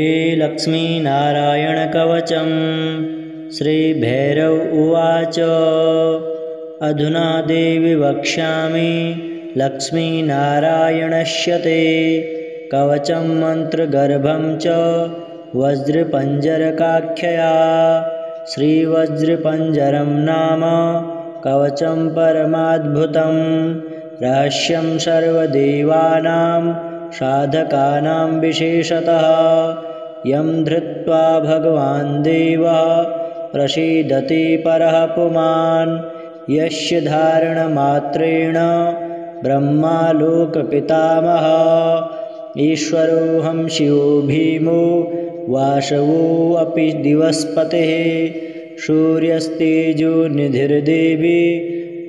श्रीलक्ष्मीनारायणकवचं श्रीभैरव उवाच। अधुना देवि वक्ष्यामि लक्ष्मीनारायणस्य ते कवचं मन्त्रगर्भं च वज्रपञ्जरकाख्यया। श्रीवज्रपञ्जरं नाम कवचं परमाद्भुतं रहस्यं सर्वदेवानां साधकानां विशेषतः यं धृत्वा भगवान् देवः प्रसीदति परः पुमान्। यस्य धारणमात्रेण ब्रह्मालोकपितामहः ईश्वरोऽहं शिवो भीमो वासवोऽपि दिवस्पतिः। सूर्यस्तेजो निधिर्देवी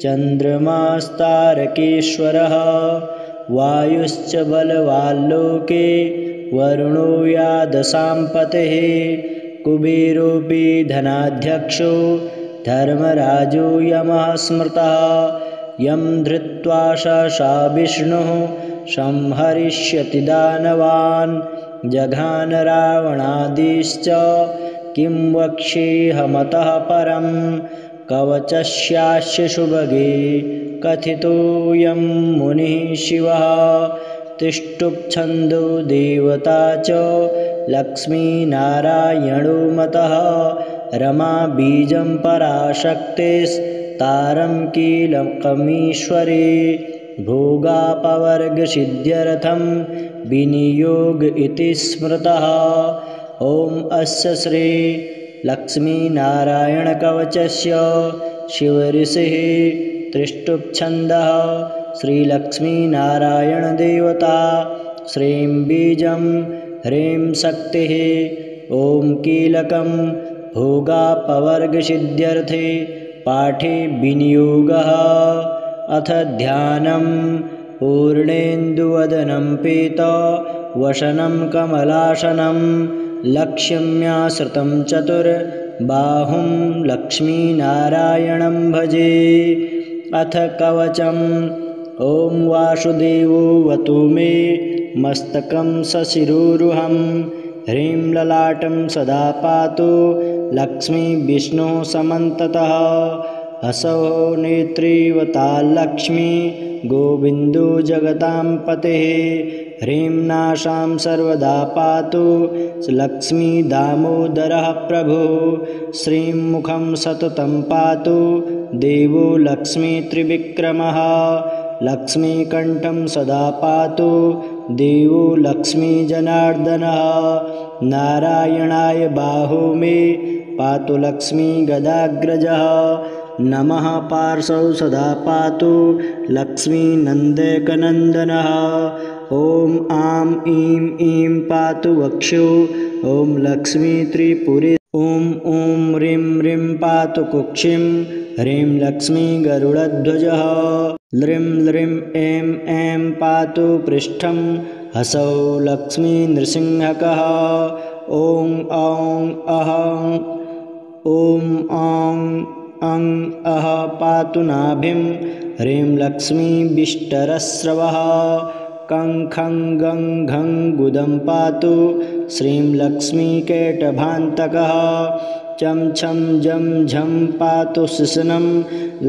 चन्द्रमास्तारकेश्वरः वायुश्च बलवाल्लोके वरुणो यादसाम्पतिः। कुबेरोऽपि धनाध्यक्षो धर्मराजो यमः स्मृतः यं धृत्वा सा विष्णुः संहरिष्यति दानवान्। जघान रावणादिश्च किं वक्ष्येऽहमतः परं कवचस्यास्य सुभगे कथितोऽयं मुनिः शिवः। तिष्ठुप्छन्दो देवता च लक्ष्मीनारायणो मतः रमा बीजं पराशक्तिस्तारं कीलकमीश्वरी। भोगापवर्गसिद्ध्यर्थं विनियोग इति स्मृतः। ॐ अस्य श्री लक्ष्मीनारायणकवचस्य शिवऋषिः तिष्ठुप्छन्दः श्रीलक्ष्मीनारायणदेवता श्रीं बीजं ह्रीं शक्तिः ॐ कीलकं भोगापवर्गसिद्ध्यर्थे पाठे विनियोगः। अथ ध्यानं पूर्णेन्दुवदनं पीतवसनं कमलासनं लक्ष्म्याश्रितं चतुर्बाहुं लक्ष्मीनारायणं भजे। अथ कवचम् ॐ वासुदेवोऽवतु मे मस्तकं सशिरोरुहं ह्रीं ललाटं सदा पातु लक्ष्मी विष्णुः समन्ततः। हसौ नेत्रीवता लक्ष्मी गोविन्दो जगतां पतिः ह्रीं नासां सर्वदा पातु लक्ष्मी दामोदरः प्रभुः। श्रीं मुखं सततं पातु देवो लक्ष्मी त्रिविक्रमः लक्ष्मीकण्ठं सदा पातु देवो लक्ष्मी जनार्दनः। नारायणाय बाहो मे पातु लक्ष्मी गदाग्रजः नमः पार्श्वौ सदा पातु लक्ष्मी नन्देकनन्दनः। ॐ आं ईं ईं पातु वक्षो ॐ लक्ष्मी त्रिपुरी। ॐ ह्रीं ह्रीं पातु कुक्षिं ह्रीं लक्ष्मी गरुडध्वजः। ल्रीं ल्रीं ऐं ऐं पातु पृष्ठं हसौ लक्ष्मी नृसिंहकः। ॐ औं अहं ॐ औं अं अः पातु नाभिं ह्रीं लक्ष्मी विष्टरस्रवः। कं खं गं घं गुदं पातु श्रीं लक्ष्मी केटभान्तकः। चं छं जं झं पातु शिशनं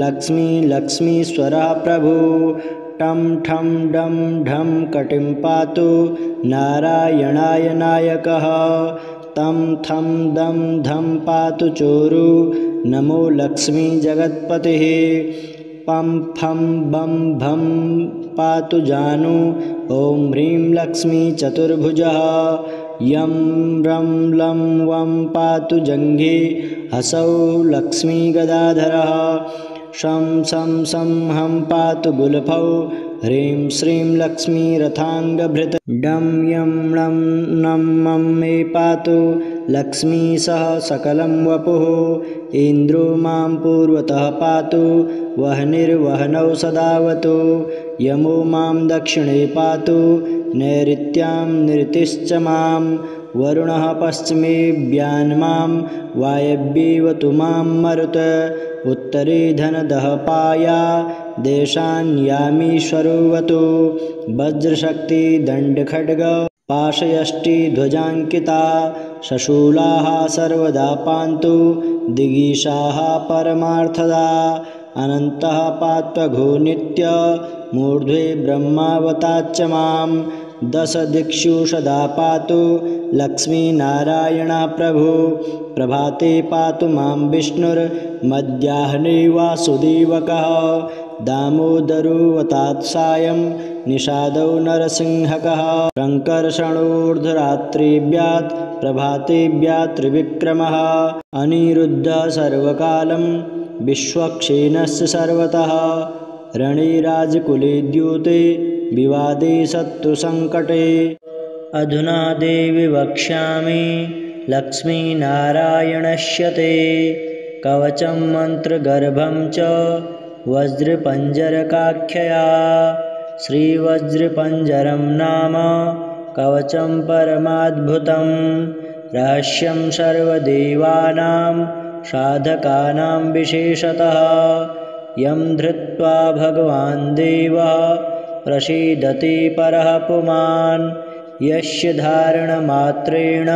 लक्ष्मी लक्ष्मीश्वरः प्रभुः। टं ठं डं ढं कटिं पातु नारायणाय नायकः। तं थं दं धं पातु चोरु नमो लक्ष्मी जगत्पतिः। पं फं बं भं पातु जानु ॐ ह्रीं लक्ष्मी चतुर्भुजः। यं रं लं वं पातु जङ्घे हसौ लक्ष्मी गदाधरः। शं शं शं हं पातु गुल्फौ ह्रीं श्रीं लक्ष्मी रथाङ्गभृत्। डं यं णं नं मं मे पातु लक्ष्मी सह सकलं वपुः। इन्द्रो मां पूर्वतः पातु वह्निर्वह्नौ सदावतु। यमो मां दक्षिणे पातु नैऋत्यां निरतिश्च मां। वरुणः पश्चिमेऽभ्यान्मां वायव्येवतु मां मरुत। उत्तरे धनदः पाया देशान् यामीश्वरोऽवतु। वज्रशक्ति दण्डखड्ग पाशयष्टिध्वजाङ्किता शशूलाः सर्वदा पान्तु दिगीषाः परमार्थदा अनन्तः पात्वघो नित्य मूर्ध्वे ब्रह्मावताच्च मां दश दिक्षु सदा पातु लक्ष्मीनारायणः प्रभु प्रभाते पातु मां विष्णुर्मध्याह्ने वासुदेवकः दामोदरोऽवतात् सायं निषादौ नरसिंहकः शङ्कर्षणोर्धरात्रिव्यात् प्रभातेव्यात् त्रिविक्रमः अनिरुद्धः सर्वकालं विश्वक्षेणस्य सर्वतः रणे राजकुले द्यूते विवादे शत्रुसङ्कटे अधुना देवि वक्ष्यामि लक्ष्मीनारायणस्य ते कवचं मन्त्रगर्भं च वज्रपञ्जरकाख्यया श्रीवज्रपञ्जरं नाम कवचं परमाद्भुतं रहस्यं सर्वदेवानां साधकानां विशेषतः यं धृत्वा भगवान् देवः प्रसीदति परः पुमान् यस्य धारणमात्रेण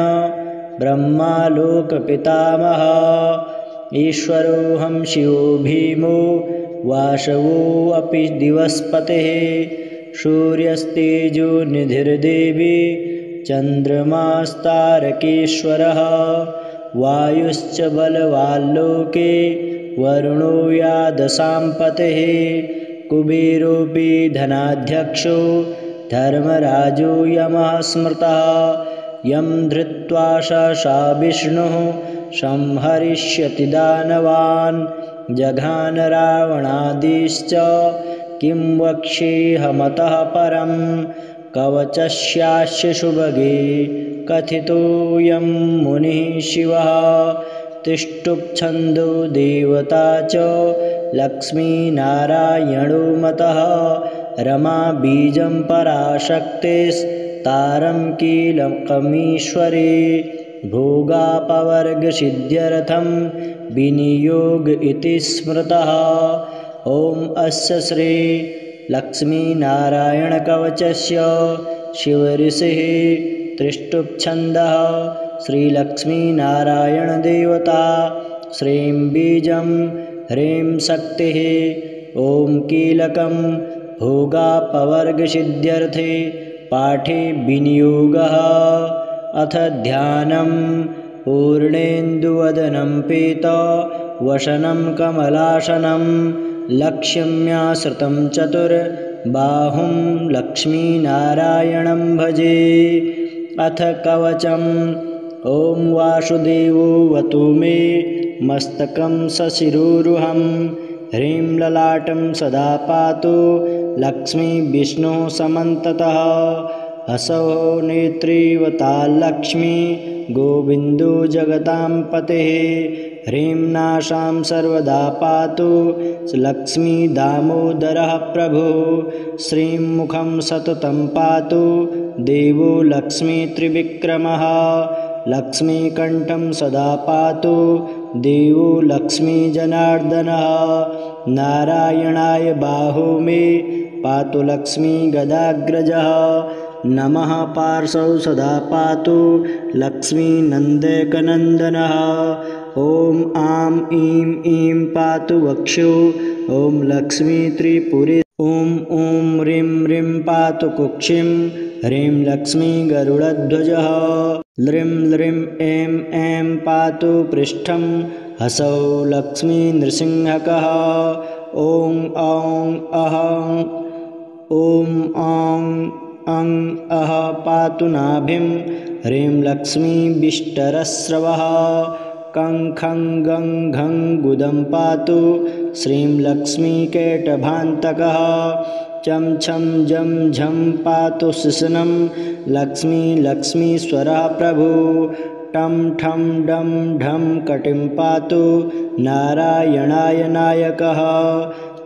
ब्रह्मालोकपितामहः ईश्वरोऽहं शिवो भीमो वासवोऽपि दिवस्पतिः सूर्यस्तेजो निधिर्देवी चन्द्रमास्तारकेश्वरः वायुश्च बलवाल्लोके वरुणो यादशाम्पतिः कुबेरोऽपि धनाध्यक्षो धर्मराजो यमः स्मृतः यं धृत्वा सा विष्णुः संहरिष्यति दानवान् जघान रावणादिश्च किं वक्ष्येऽहमतः परं कवचस्यास्य सुभगे कथितोऽयं मुनिः शिवः तिष्ठुप्छन्दो देवता च लक्ष्मीनारायणो मतः रमा बीजं पराशक्तिस्तारं कीलकमीश्वरी भोगापवर्गसिद्ध्यर्थं विनियोग इति स्मृतः ॐ अस्य श्री लक्ष्मीनारायणकवचस्य शिवऋषिः त्रिष्टुप्छन्दः श्रीलक्ष्मीनारायणदेवता श्रीं बीजं ह्रीं शक्तिः ॐ कीलकं भोगापवर्गसिद्ध्यर्थे पाठे विनियोगः अथ ध्यानं पूर्णेन्दुवदनं पीतवसनं कमलासनं लक्ष्म्याश्रितं चतुर्बाहुं लक्ष्मीनारायणं भजे अथ कवचम् ॐ वासुदेवोऽवतु मे मस्तकं सशिरोरुहं ह्रीं ललाटं सदा पातु लक्ष्मी विष्णुः समन्ततः हसौ नेत्रीवता लक्ष्मी गोविन्दो जगतां पतिः ह्रीं नासां सर्वदा पातु लक्ष्मी दामोदरः प्रभुः श्रीं मुखं सततं पातु देवो लक्ष्मी त्रिविक्रमः लक्ष्मीकण्ठं सदा पातु देवो लक्ष्मी जनार्दनः नारायणाय बाहो मे पातु लक्ष्मी गदाग्रजः नमः पार्श्वौ सदा पातु लक्ष्मी नन्देकनन्दनः ॐ आं ईं ईं पातु वक्षो ॐ लक्ष्मी त्रिपुरी ॐ ह्रीं ह्रीं पातु कुक्षिं ह्रीं लक्ष्मी गरुडध्वजः ल्रीं ल्रीं ऐं ऐं पातु पृष्ठं हसौ लक्ष्मी नृसिंहकः ॐ औं अहं ॐ औं अं अह पातु नाभिं ह्रीं लक्ष्मी विष्टरस्रवः कं खं गं घं गुदं पातु श्रीं लक्ष्मी केटभान्तकः चं छं जं झं पातु शिशनं लक्ष्मी लक्ष्मीश्वरः प्रभु टं ठं डं ढं कटिं पातु नारायणाय नायकः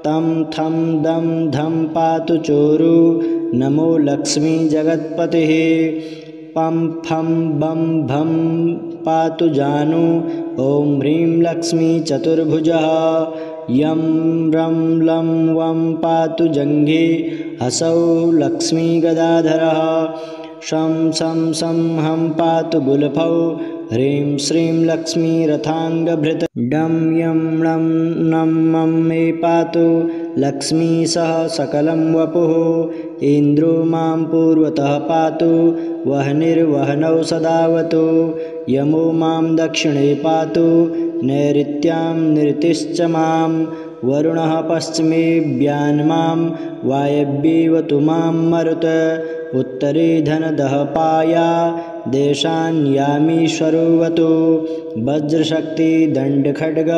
तं थं दं धं पातु चोरु नमो लक्ष्मी जगत्पतिः पं फं बं भं पातु जानु ॐ ह्रीं लक्ष्मी चतुर्भुजः यं रं लं वं पातु जङ्घे हसौ लक्ष्मी गदाधरः शं शं हं पातु गुलफौ ह्रीं श्रीं लक्ष्मीरथाङ्गभृत् डं यं णं नं मं मे पातु लक्ष्मी सह सकलं वपुः इन्द्रो मां पूर्वतः पातु वह्निर्वह्नौ सदावतु यमो मां दक्षिणे पातु नैऋत्यां निरतिश्च मां वरुणः पश्चिमेऽभ्यान्मां वायव्येवतु मां मरुत उत्तरे धनदः पाया देशान्यामीश्वरोऽवतु वज्रशक्ति दण्डखड्ग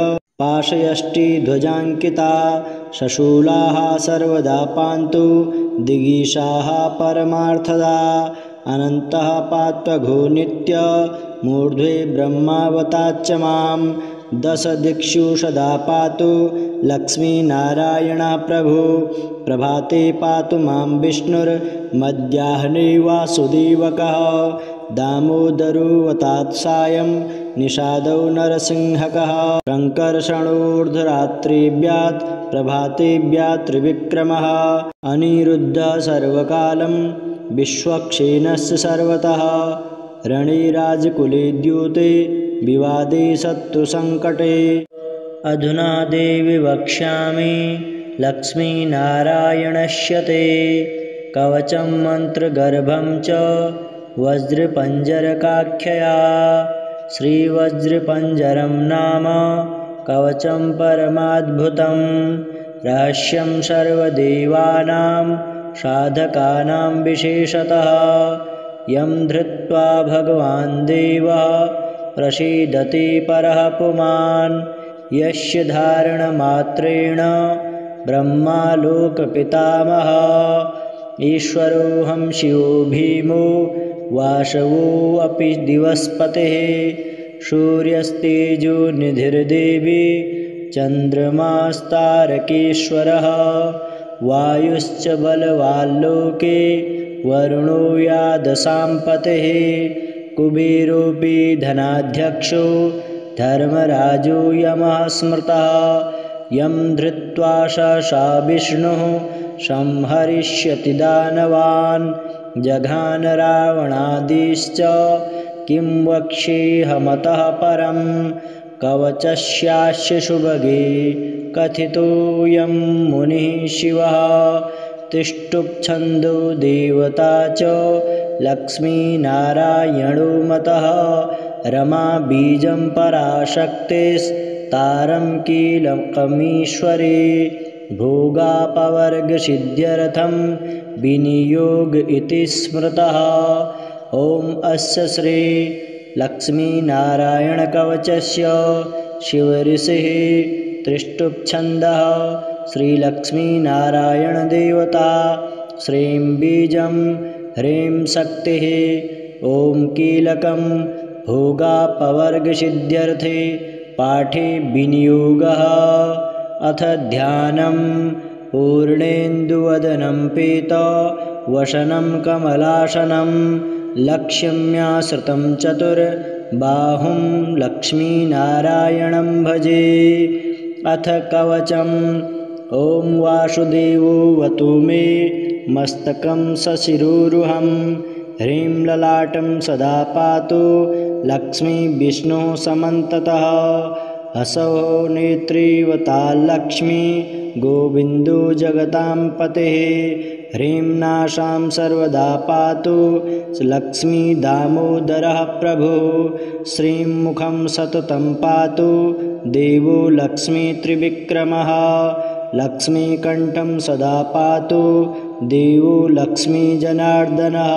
पाशयष्टिध्वजाङ्किता शशूलाः सर्वदा पान्तु दिगीषाः परमार्थदा अनन्तः पात्वघो नित्य मूर्ध्वे ब्रह्मावताच्च मां दश दिक्षु सदा पातु लक्ष्मीनारायणः प्रभु प्रभाते पातु मां विष्णुर्मध्याह्ने वासुदेवकः दामोदरोऽवतात् सायं निषादौ नरसिंहकः शङ्कर्षणोर्धरात्रिव्यात् प्रभातेव्यात् त्रिविक्रमः अनिरुद्धः सर्वकालं विश्वक्षेणस्य सर्वतः रणे राजकुले द्यूते विवादे शत्रुसङ्कटे अधुना देवि वक्ष्यामि लक्ष्मीनारायणस्य ते कवचं मन्त्रगर्भं च वज्रपञ्जरकाख्यया श्रीवज्रपञ्जरं नाम कवचं परमाद्भुतं रहस्यं सर्वदेवानां साधकानां विशेषतः यं धृत्वा भगवान् देवः प्रसीदति परः पुमान् यस्य धारणमात्रेण ब्रह्मालोकपितामहः ईश्वरोऽहं शिवो भीमो वासवोऽपि दिवस्पतिः सूर्यस्तेजो निधिर्देवी चन्द्रमास्तारकेश्वरः वायुश्च बलवाल्लोके वरुणो यादशाम्पतिः कुबेरोऽपि धनाध्यक्षो धर्मराजो यमः स्मृतः यं धृत्वा सा विष्णुः संहरिष्यति दानवान् जघान रावणादिश्च किं वक्ष्येऽहमतः परं कवचस्यास्य सुभगे कथितोऽयं मुनिः शिवः तिष्ठुप्छन्दो देवता च लक्ष्मीनारायणो मतः रमा बीजं पराशक्तिस्तारं कीलकमीश्वरी भोगापवर्गसिद्ध्यर्थं विनियोग इति स्मृतः ॐ अस्य श्री लक्ष्मीनारायणकवचस्य शिवऋषिः त्रिष्टुप्छन्दः श्रीलक्ष्मीनारायणदेवता श्रीं बीजं ह्रीं शक्तिः ॐ कीलकं भोगापवर्गसिद्ध्यर्थे पाठे विनियोगः अथ ध्यानं पूर्णेन्दुवदनं पीतवसनं कमलासनं लक्ष्म्याश्रितं चतुर्बाहुं लक्ष्मीनारायणं भजे अथ कवचम् ॐ वासुदेवोऽवतु मे मस्तकं सशिरोरुहं ह्रीं ललाटं सदा पातु लक्ष्मी विष्णुः समन्ततः हसौ नेत्रीवता लक्ष्मी गोविन्दो जगतां पतिः ह्रीं नासां सर्वदा पातु लक्ष्मी दामोदरः प्रभुः श्रीं मुखं सततं पातु देवो लक्ष्मी त्रिविक्रमः लक्ष्मीकण्ठं सदा पातु देवो लक्ष्मी जनार्दनः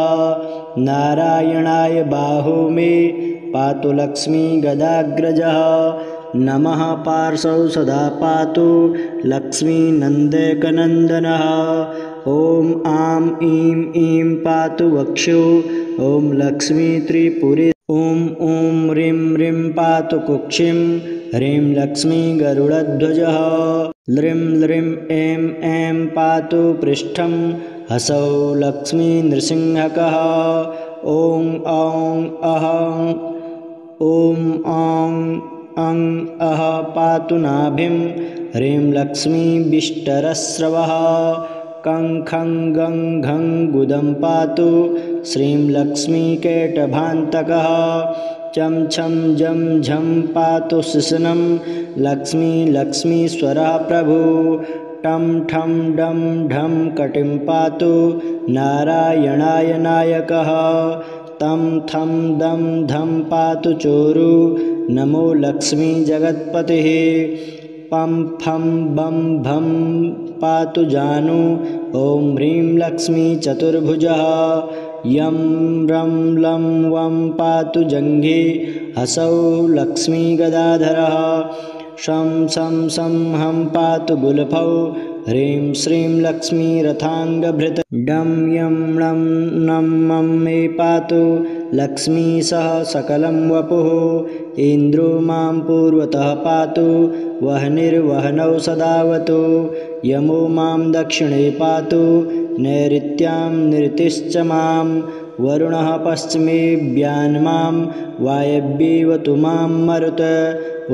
नारायणाय बाहो मे पातु लक्ष्मी गदाग्रजः नमः पार्श्वौ सदा पातु लक्ष्मी नन्देकनन्दनः ॐ आं ईं ईं पातु वक्षो ॐ लक्ष्मी त्रिपुरी ॐ ह्रीं ह्रीं पातु कुक्षिं ह्रीं लक्ष्मी गरुडध्वजः ल्रीं ल्रीं ऐं ऐं पातु पृष्ठं हसौ लक्ष्मी नृसिंहकः ॐ औं अहं ॐ औं अं अह पातु नाभिं ह्रीं लक्ष्मी विष्टरस्रवः कं खं गं घं गुदं पातु श्रीं लक्ष्मीकेटभान्तकः चं छं जं झं पातु शिशनं लक्ष्मीश्वरः प्रभुः टं ठं डं ढं कटिं पातु नारायणाय नायकः तं थं दं धं पातु चोरु नमो लक्ष्मी जगत्पतिः पं फं बं भं पातु जानु ॐ ह्रीं लक्ष्मी चतुर्भुजः यं रं लं वं पातु जङ्घे हसौ लक्ष्मी गदाधरः शं शं सं हं पातु गुल्फौ ह्रीं श्रीं लक्ष्मी रथाङ्गभृत् डं यं णं नं मं मे पातु लक्ष्मी सह सकलं वपुः इन्द्रो मां पूर्वतः पातु वह्निर्वह्नौ सदावतु यमो मां दक्षिणे पातु नैऋत्यां निरतिश्च मां वरुणः पश्चिमेऽभ्यान्मां वायव्येवतु मां मरुत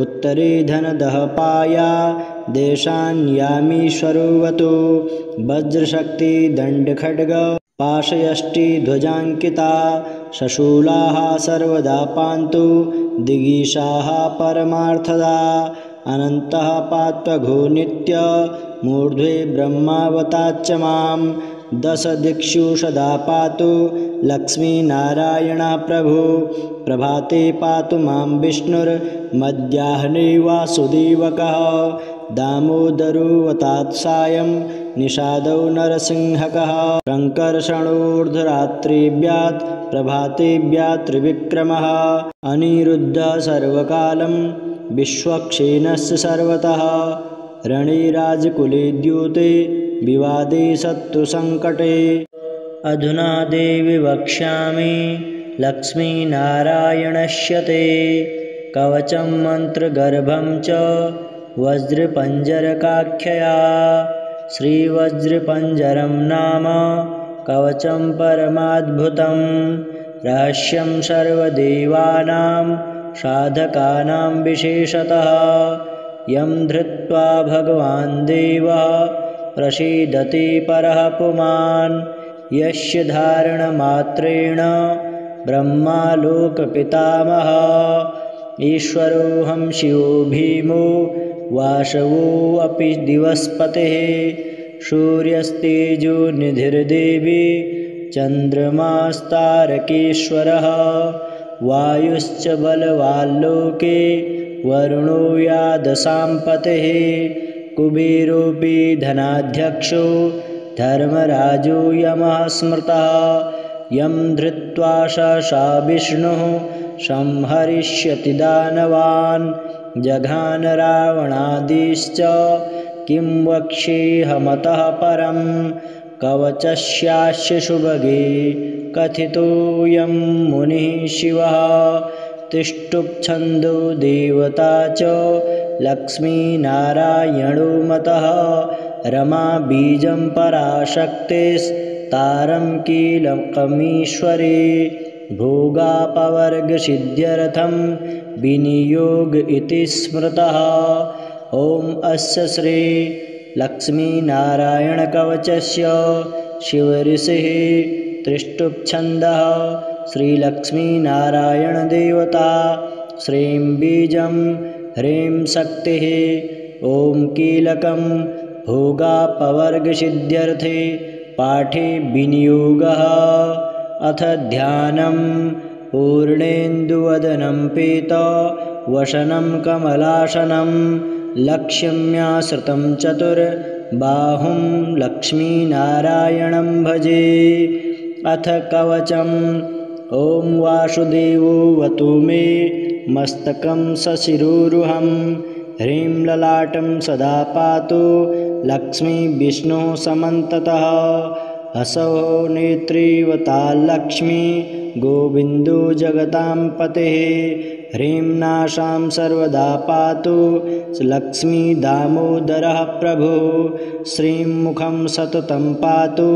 उत्तरे धनदः पाया देशान्यामीश्वरोऽवतु वज्रशक्ति दण्डखड्ग पाशयष्टि ध्वजाङ्किता शशूलाः सर्वदा पान्तु दिगीषाः परमार्थदा अनन्तः पात्वघो नित्य मूर्ध्वे ब्रह्मावताच्च मां दश दिक्षु सदा पातु लक्ष्मीनारायणः प्रभु प्रभाते पातु मां विष्णुर्मध्याह्ने वासुदेवकः दामोदरोऽवतात् सायं निषादौ नरसिंहकः सङ्कर्षणोर्धरात्रिव्यात् प्रभातेव्यात् त्रिविक्रमः अनिरुद्धः सर्वकालं विश्वक्षेणस्य सर्वतः रणे राजकुले द्यूते विवादे शत्रुसङ्कटे अधुना देवि वक्ष्यामि लक्ष्मीनारायणस्य ते कवचं मन्त्रगर्भं च वज्रपञ्जरकाख्यया श्रीवज्रपञ्जरं नाम कवचं परमाद्भुतं रहस्यं सर्वदेवानां साधकानां विशेषतः यं धृत्वा भगवान् देवः प्रसीदति परः पुमान् यस्य धारणमात्रेण ब्रह्मालोकपितामहः ईश्वरोऽहं शिवो भीमो वासवोऽपि दिवस्पतिः सूर्यस्तेजो निधिर्देवी चन्द्रमास्तारकेश्वरः वायुश्च बलवाल्लोके वरुणो यादशाम्पतिः कुबेरोऽपि धनाध्यक्षो धर्मराजो यमः स्मृतः यं धृत्वा सा विष्णुः संहरिष्यति दानवान् जघान रावणादिश्च किं वक्ष्येऽहमतः परं कवचस्यास्य सुभगे कथितोऽयं मुनिः शिवः तिष्ठुप्छन्दो देवता च लक्ष्मीनारायणो मतः रमा बीजं पराशक्तिस्तारं कीलकमीश्वरी भोगापवर्गसिद्ध्यर्थं विनियोग इति स्मृतः ॐ अस्य श्री लक्ष्मीनारायणकवचस्य शिवऋषिः त्रिष्टुप्छन्दः श्रीलक्ष्मीनारायणदेवता श्रीं बीजं ह्रीं शक्तिः ॐ कीलकं भोगापवर्गसिद्ध्यर्थे पाठे विनियोगः अथ ध्यानं पूर्णेन्दुवदनं पीतवसनं कमलासनं लक्ष्म्याश्रितं चतुर्बाहुं लक्ष्मीनारायणं भजे अथ कवचम् ॐ वासुदेवोऽवतु मे मस्तकं सशिरोरुहं ह्रीं ललाटं सदा पातु लक्ष्मी विष्णुः समन्ततः हसौ नेत्रीवता लक्ष्मी गोविन्दो जगतां पतिः ह्रीं नासां सर्वदा पातु लक्ष्मी दामोदरः प्रभुः श्रीं मुखं सततं पातु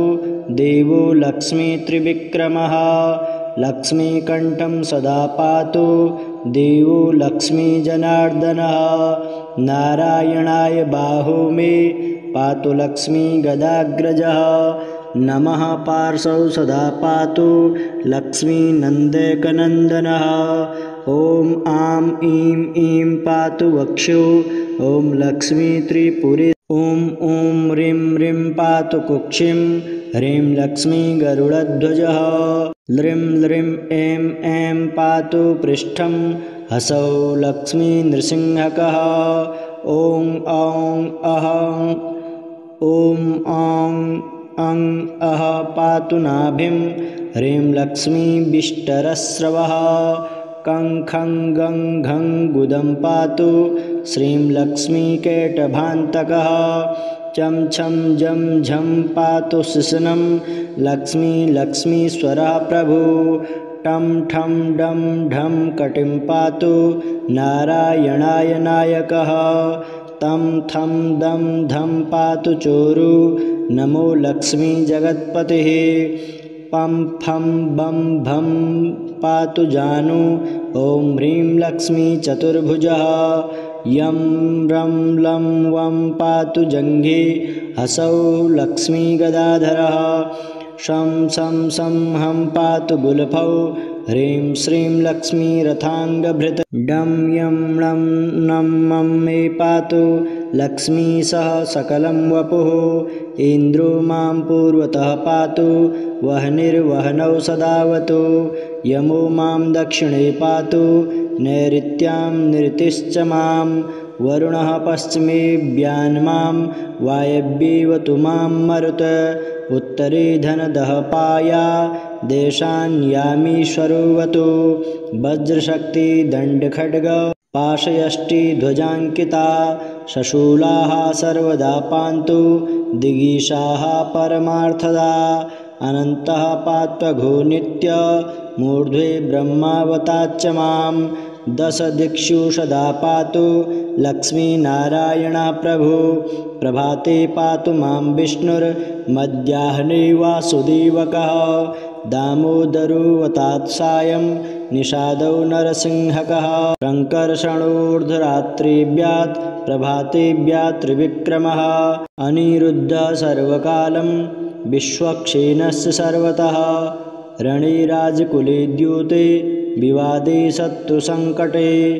देवो लक्ष्मी त्रिविक्रमः लक्ष्मीकण्ठं सदा पातु देवो लक्ष्मीजनार्दनः नारायणाय बाहो मे पातु लक्ष्मी गदाग्रजः नमः पार्श्वौ सदा पातु लक्ष्मीनन्देकनन्दनः। ॐ आं ईं ईं पातु वक्षो ॐ लक्ष्मी त्रिपुरी। ॐ ह्रीं ह्रीं पातु कुक्षिं ह्रीं लक्ष्मी गरुडध्वजः। ल्रीं ल्रीं ऐं ऐं पातु पृष्ठं हसौ लक्ष्मी नृसिंहकः। ॐ औं अहं ॐ औं अं अः पातु नाभिं ह्रीं लक्ष्मी विष्टरस्रवः। कं खं गं घं गुदं पातु श्रीं लक्ष्मी केटभान्तकः। चं छं जं झं पातु शिशनं लक्ष्मी लक्ष्मीश्वरः प्रभु। टं ठं डं ढं कटिं पातु नारायणाय नायकः। तं थं दं धं पातु चोरु नमो लक्ष्मी जगत्पतिः। पं फं बं भं पातु जानु ॐ ह्रीं लक्ष्मी चतुर्भुजः। यं रं लं वं पातु जङ्घे हसौ लक्ष्मी गदाधरः। शं शं शं हं पातु गुल्फौ ह्रीं श्रीं लक्ष्मी रथाङ्गभृत्। डं यं णं नं मं मे पातु लक्ष्मी सह सकलं वपुः। इन्द्रो मां पूर्वतः पातु वह्निर्वह्नौ सदावतु। यमो मां दक्षिणे पातु नैऋत्यां निरतिश्च मां। वरुणः पश्चिमे व्यान्मां वायव्येवतु मां मरुत्। उत्तरे धनदः पाया देशान्यामीश्वरोऽवतु। वज्रशक्ति दण्डखड्ग पाशयष्टि ध्वजाङ्किता। शशूलाः सर्वदा पान्तु दिगीषाः परमार्थदा। अनन्तः पात्वघो नित्य मूर्ध्वे ब्रह्मावताच्च मां। दश दिक्षु सदा पातु लक्ष्मीनारायणः प्रभु। प्रभाते पातु मां विष्णुर्मध्याह्ने वासुदेवकः। दामोदरोऽवतात् सायं निषादौ नरसिंहकः। सङ्कर्षणोर्धरात्रिव्यात् प्रभातेव्यात् त्रिविक्रमः। अनिरुद्धः सर्वकालं विश्वक्षेणस्य सर्वतः। रणे राजकुले द्यूते विवादे शत्रुसङ्कटे।